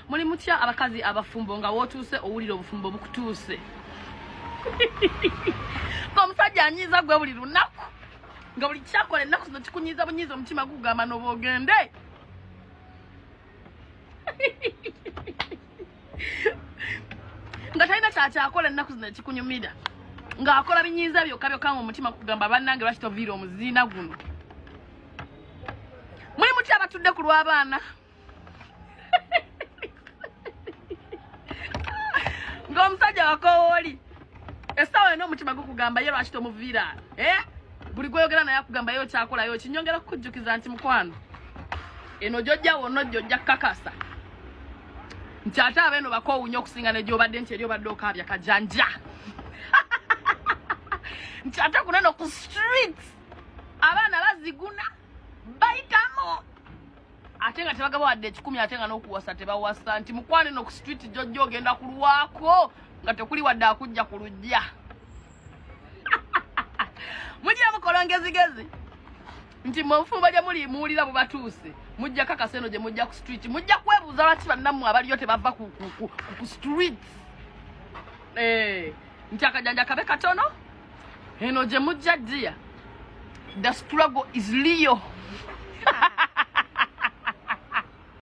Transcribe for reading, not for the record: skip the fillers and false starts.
Muli mutya abakazi abafumbo nga wotuuse owulira obufumbo bukutuuse. Omusajja anyiiza gwe buli lunaku. Nga buli kyakola ennaku zino kikunyiiza bunyiiza omutima gugamba n'oba ogende. Nga talina kyakyakola ennaku zino ekikunyumira. Ng'akola binyiiza byokka byokka omutima kugamba bannange lwaki toviira omuziina guno. Muli mutya abatudde ku lw'abaana. Ng'omusajja wakowooli. Essaawa eno omutima gukugamba ye lwaki tomuviira. Buli gweyogera naye akugamba yo kyakolayo kinyongera kukujjukiza nti mukwano. Eno jjojja wonna jjojja kakasa. Nti ate abeeno bakoowunya okusinga ne gy'obadde nti eri obadde okaabya kajanja. Nti ate kuneno ku street abaana baziguna bayitamu. Ate nga tebagaba wadde 10 ate nga n'okuwasa tebawasa nti mukwano eno ku street jjojja ogenda kulwako nga tekuli wadde akujja ku lujja. Mujja mukolongezigezi nti mufumba gye muli muwulira bubatuuse mujja kakasa eno gye mujja ku street mujja kwebuuza lwaki bannammwe abaliyo tebava ku street. Nti akajanja kabe katono eno gye mujja ddiya. The struggle is real.